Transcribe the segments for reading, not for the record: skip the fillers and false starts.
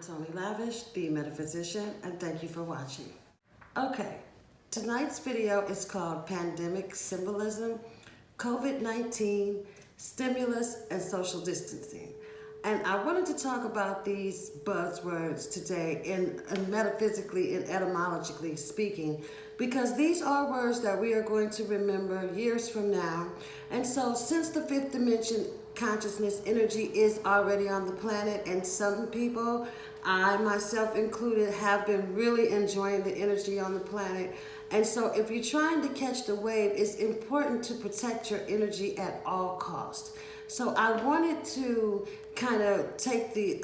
Tony Lavish, the metaphysician, and thank you for watching. Okay, tonight's video is called Pandemic Symbolism, COVID-19, Stimulus, and Social Distancing. And I wanted to talk about these buzzwords today in metaphysically and etymologically speaking, because these are words that we are going to remember years from now. And so since the fifth dimension consciousness energy is already on the planet, and some people, I myself included, have been really enjoying the energy on the planet. And so if you're trying to catch the wave, it's important to protect your energy at all costs. So I wanted to kind of take the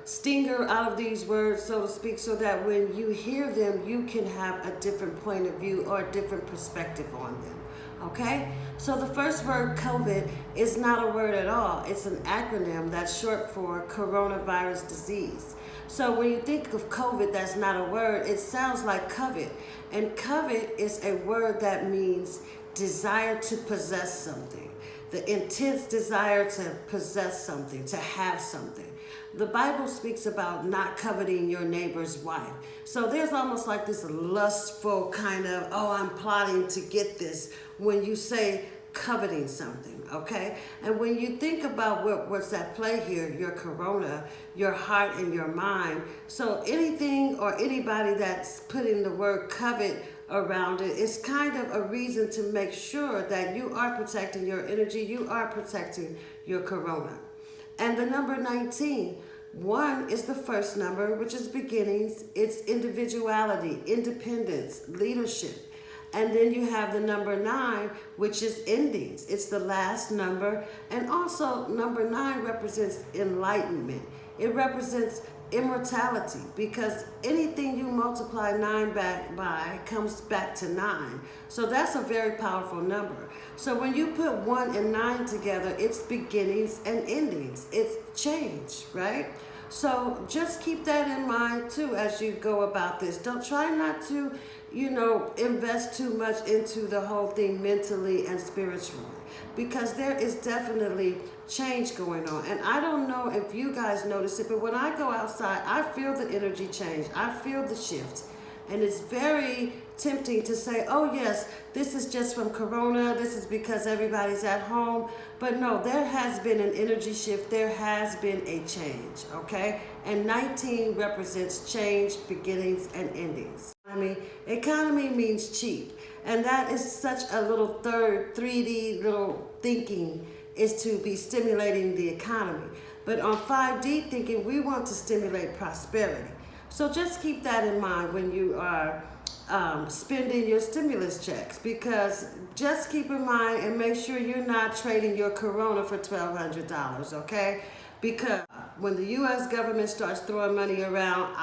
stinger out of these words, so to speak, so that when you hear them, you can have a different point of view or a different perspective on them. Okay? So the first word, COVID, is not a word at all. It's an acronym that's short for coronavirus disease. So when you think of COVID, that's not a word. It sounds like covet. And covet is a word that means desire to possess something. The intense desire to possess something, to have something. The Bible speaks about not coveting your neighbor's wife. So there's almost like this lustful kind of, oh, I'm plotting to get this, when you say coveting something, okay? And when you think about what's at play here, your corona, your heart and your mind. So anything or anybody that's putting the word covet around it is kind of a reason to make sure that you are protecting your energy, you are protecting your corona. And the number 19, 1 is the first number, which is beginnings. It's individuality, independence, leadership. And then you have the number 9, which is endings. It's the last number. And also number 9 represents enlightenment. It represents immortality, because anything you multiply 9 back by comes back to 9. So that's a very powerful number. So when you put 1 and 9 together, it's beginnings and endings. It's change, right? So just keep that in mind too as you go about this. Don't try not to, invest too much into the whole thing mentally and spiritually, because there is definitely change going on. And I don't know if you guys notice it, but when I go outside, I feel the energy change. I feel the shift. And it's very tempting to say, oh yes, this is just from corona, this is because everybody's at home. But no, there has been an energy shift, there has been a change, okay? And 19 represents change, beginnings, and endings. Economy means cheap. And that is such a little 3D little thinking, is to be stimulating the economy. But on 5D thinking, we want to stimulate prosperity. So just keep that in mind when you are spending your stimulus checks, because just keep in mind and make sure you're not trading your corona for $1,200, okay? Because when the U.S. government starts throwing money around,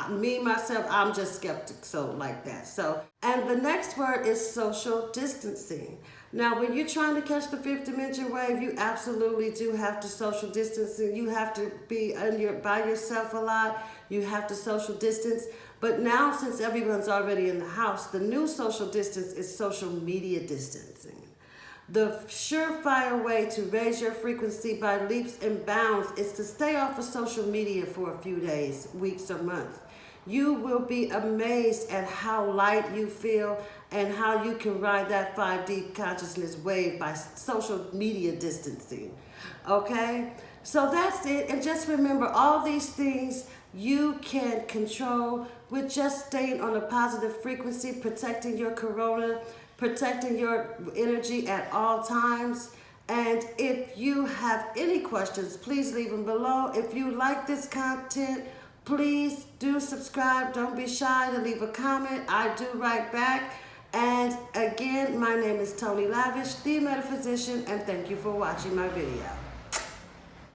myself, I'm just skeptical like that. So, and the next word is social distancing. Now, when you're trying to catch the fifth dimension wave, you absolutely do have to social distance. You have to be by yourself a lot. You have to social distance. But now, since everyone's already in the house, the new social distance is social media distancing. The surefire way to raise your frequency by leaps and bounds is to stay off of social media for a few days, weeks, or months. You will be amazed at how light you feel and how you can ride that 5D consciousness wave by social media distancing. Okay? So that's it. And just remember, all these things you can control with just staying on a positive frequency, protecting your corona, protecting your energy at all times. And if you have any questions, please leave them below. If you like this content, please do subscribe. Don't be shy to leave a comment. I do write back. And again, my name is Tony Lavish, the metaphysician, and thank you for watching my video.